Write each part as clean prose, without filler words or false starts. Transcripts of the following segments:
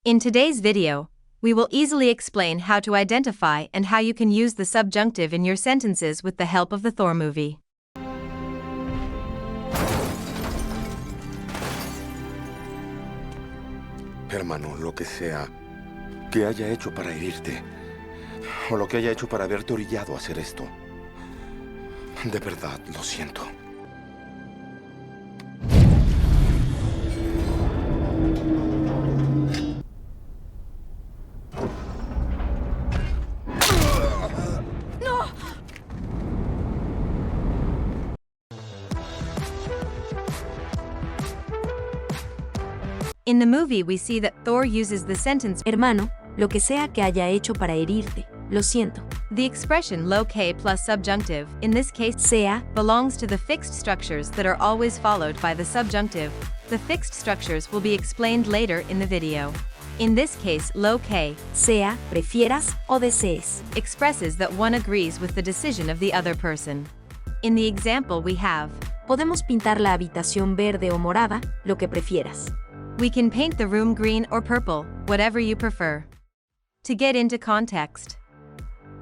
In today's video, we will easily explain how to identify and how you can use the subjunctive in your sentences with the help of the Thor movie. Hermano, lo que sea que haya hecho para herirte, o lo que haya hecho para haberte orillado a hacer esto, de verdad lo siento. In the movie, we see that Thor uses the sentence, Hermano, lo que sea que haya hecho para herirte, lo siento. The expression lo que plus subjunctive, in this case, Sea, belongs to the fixed structures that are always followed by the subjunctive. The fixed structures will be explained later in the video. In this case, lo que, sea, prefieras o desees. expresses that one agrees with the decision of the other person. In the example we have, Podemos pintar la habitación verde o morada, lo que prefieras. we can paint the room green or purple, whatever you prefer. To get into context,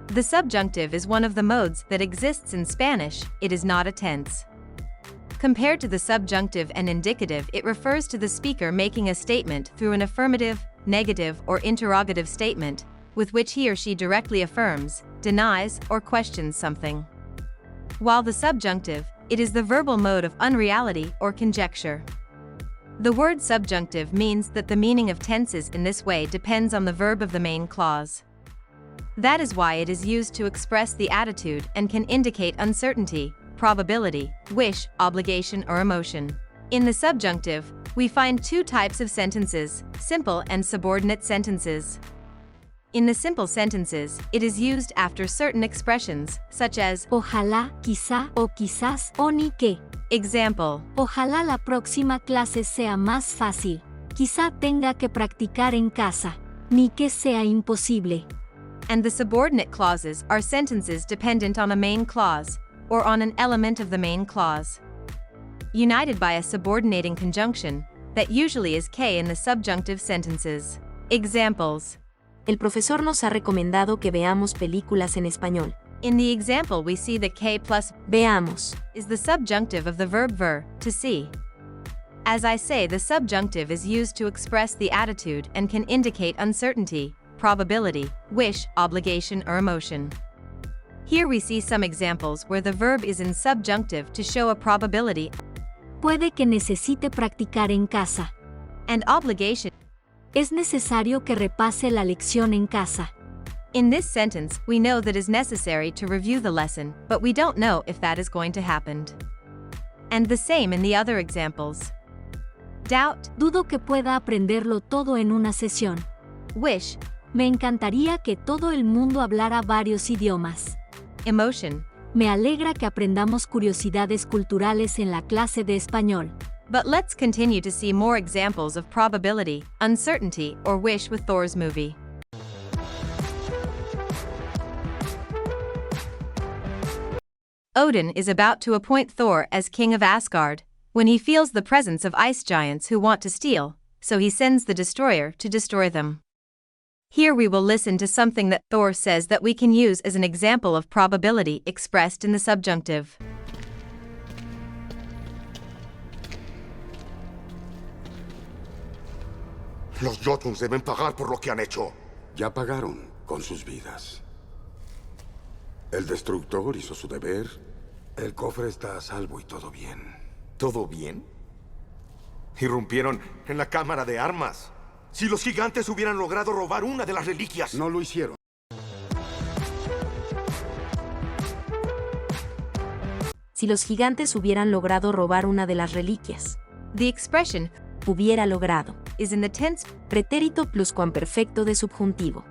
the subjunctive is one of the modes that exists in Spanish. It is not a tense. Compared to the subjunctive and indicative, it refers to the speaker making a statement through an affirmative, negative, or interrogative statement, with which he or she directly affirms, denies, or questions something. While the subjunctive, it is the verbal mode of unreality or conjecture. The word subjunctive means that the meaning of tenses in this way depends on the verb of the main clause. That is why it is used to express the attitude and can indicate uncertainty, probability, wish, obligation, or emotion. In the subjunctive, we find two types of sentences, simple and subordinate sentences. In the simple sentences, it is used after certain expressions, such as Ojalá, quizá o quizás o ni que. example, Ojalá la próxima clase sea más fácil. Quizá tenga que practicar en casa. Ni que sea imposible. and the subordinate clauses are sentences dependent on a main clause, or on an element of the main clause, united by a subordinating conjunction, that usually is que in the subjunctive sentences. Examples. El profesor nos ha recomendado que veamos películas en español. In the example we see that que plus Veamos. is the subjunctive of the verb ver, to see. As I say, the subjunctive is used to express the attitude and can indicate uncertainty, probability, wish, obligation, or emotion. Here we see some examples where the verb is in subjunctive to show a probability Puede que necesite practicar en casa. and obligation. Es necesario que repase la lección en casa. In this sentence, we know that it is necessary to review the lesson, but we don't know if that is going to happen. And the same in the other examples. Doubt, Dudo que pueda aprenderlo todo en una sesión. wish, Me encantaría que todo el mundo hablara varios idiomas. emotion. Me alegra que aprendamos curiosidades culturales en la clase de español. But let's continue to see more examples of probability, uncertainty, or wish with Thor's movie. Odin is about to appoint Thor as king of Asgard, when he feels the presence of ice giants who want to steal, so he sends the destroyer to destroy them. Here we will listen to something that Thor says that we can use as an example of probability expressed in the subjunctive. Los Jotuns deben pagar por lo que han hecho. Ya pagaron con sus vidas. El destructor hizo su deber. El cofre está a salvo y todo bien. ¿Todo bien? Irrumpieron en la cámara de armas. Si los gigantes hubieran logrado robar una de las reliquias. No lo hicieron. Si los gigantes hubieran logrado robar una de las reliquias. The expression Hubiera logrado. is in the tense. Pretérito pluscuamperfecto de subjuntivo.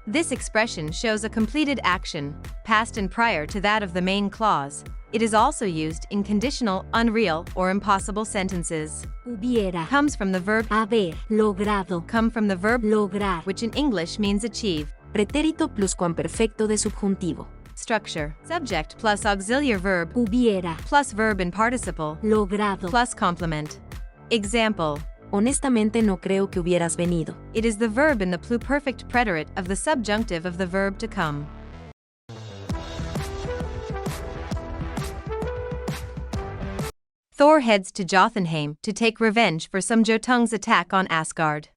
This expression shows a completed action, past and prior to that of the main clause. It is also used in conditional, unreal, or impossible sentences. Hubiera. Comes from the verb Haber. Logrado. come from the verb Lograr. which in English means achieve. Pretérito pluscuamperfecto de subjuntivo. Structure. Subject plus auxiliary verb Hubiera. plus verb in participle Logrado. plus complement. Example. Honestamente no creo que hubieras venido. It is the verb in the pluperfect preterite of the subjunctive of the verb to come. Thor heads to Jotunheim to take revenge for some Jotun's attack on Asgard.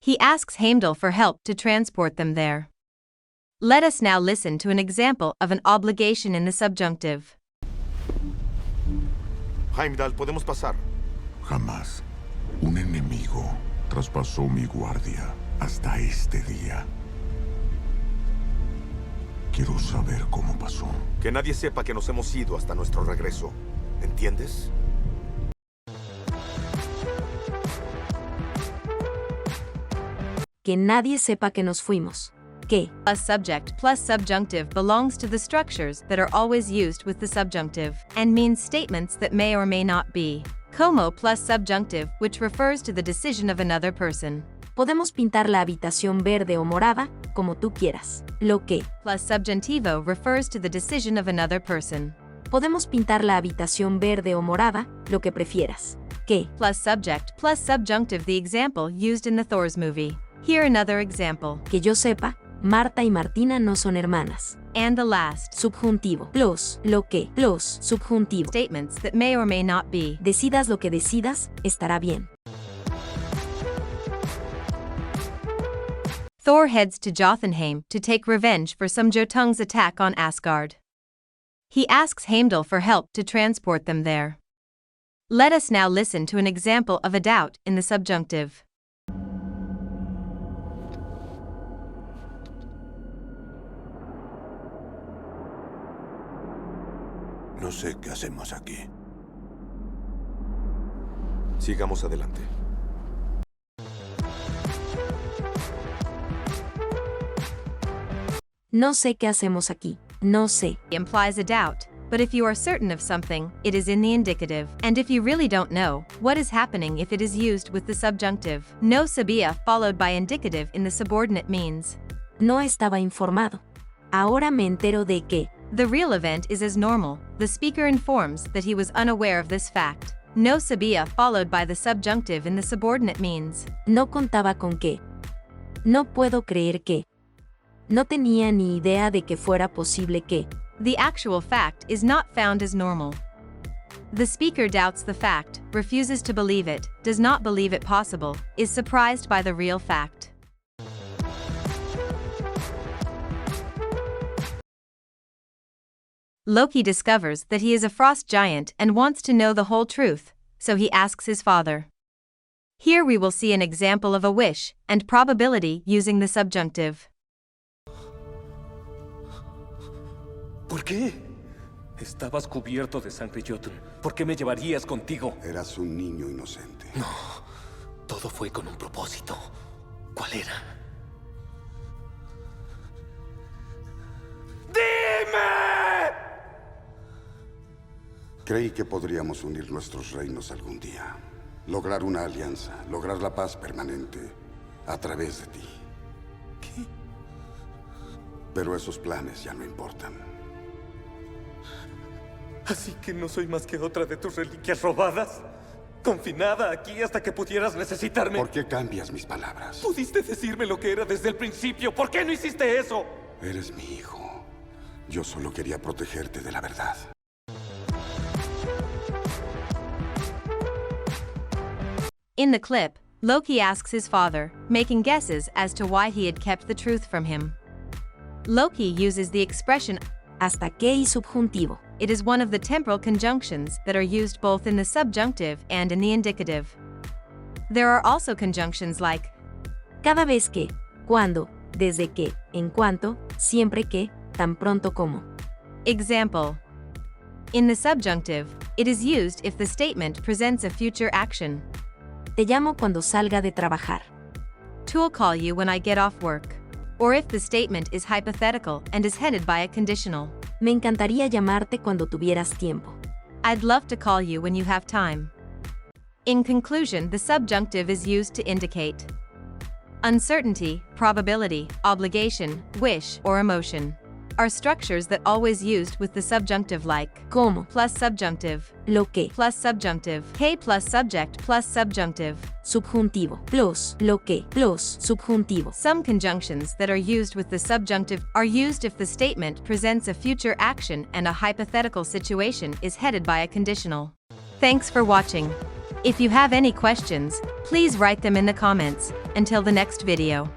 He asks Heimdall for help to transport them there. Let us now listen to an example of an obligation in the subjunctive. Heimdall, podemos pasar. Jamás un enemigo traspasó mi guardia hasta este día. Quiero saber cómo pasó. Que nadie sepa que nos hemos ido hasta nuestro regreso. ¿Entiendes? Que nadie sepa que nos fuimos. Que Plus subject plus subjunctive belongs to the structures that are always used with the subjunctive, and means statements that may or may not be. Como plus subjunctive, which refers to the decision of another person. podemos pintar la habitación verde o morada, como tú quieras. Lo que Plus subjuntivo refers to the decision of another person. podemos pintar la habitación verde o morada, lo que prefieras. Que Plus subject plus subjunctive, the example used in the Thor's movie. Here another example. que yo sepa, Marta y Martina no son hermanas. And the last. Subjuntivo. Plus, lo que. Plus, subjuntivo. Statements that may or may not be. Decidas lo que decidas, estará bien. Thor heads to Jotunheim to take revenge for some Jotun's attack on Asgard. He asks Heimdall for help to transport them there. Let us now listen to an example of a doubt in the subjunctive. No sé qué hacemos aquí. Sigamos adelante. No sé qué hacemos aquí. No sé. Implies a doubt, but if you are certain of something, it is in the indicative. And if you really don't know, what is happening if it is used with the subjunctive? No sabía followed by indicative in the subordinate means. No estaba informado. Ahora me entero de que. The real event is as normal. The speaker informs that he was unaware of this fact. No sabía followed by the subjunctive in the subordinate means. No contaba con que. No puedo creer que. No tenía ni idea de que fuera posible que. The actual fact is not found as normal. The speaker doubts the fact, refuses to believe it, does not believe it possible, is surprised by the real fact. Loki discovers that he is a frost giant and wants to know the whole truth, so he asks his father. Here we will see an example of a wish and probability using the subjunctive. ¿Por qué? Estabas cubierto de sangre, Jotun. ¿Por qué me llevarías contigo? Eras un niño inocente. No, todo fue con un propósito. ¿Cuál era? ¡Dime! Creí que podríamos unir nuestros reinos algún día. Lograr una alianza, lograr la paz permanente a través de ti. ¿Qué? Pero esos planes ya no importan. ¿Así que no soy más que otra de tus reliquias robadas? ¿Confinada aquí hasta que pudieras necesitarme? ¿Por qué cambias mis palabras? Pudiste decirme lo que era desde el principio. ¿Por qué no hiciste eso? Eres mi hijo. Yo solo quería protegerte de la verdad. In the clip, Loki asks his father, making guesses as to why he had kept the truth from him. Loki uses the expression Hasta que y subjuntivo. it is one of the temporal conjunctions that are used both in the subjunctive and in the indicative. There are also conjunctions like Cada vez que, cuando, desde que, en cuanto, siempre que, tan pronto como. example. In the subjunctive, it is used if the statement presents a future action. Te llamo cuando salga de trabajar. To'll call you when I get off work. Or if the statement is hypothetical and is headed by a conditional. Me encantaría llamarte cuando tuvieras tiempo. I'd love to call you when you have time. In conclusion, the subjunctive is used to indicate uncertainty, probability, obligation, wish, or emotion. are structures that always used with the subjunctive like como, plus subjunctive, lo que, plus subjunctive, que plus subject plus subjunctive. subjuntivo, plus, lo que, plus, subjuntivo. Some conjunctions that are used with the subjunctive are used if the statement presents a future action and a hypothetical situation is headed by a conditional. Thanks for watching. If you have any questions, please write them in the comments. Until the next video.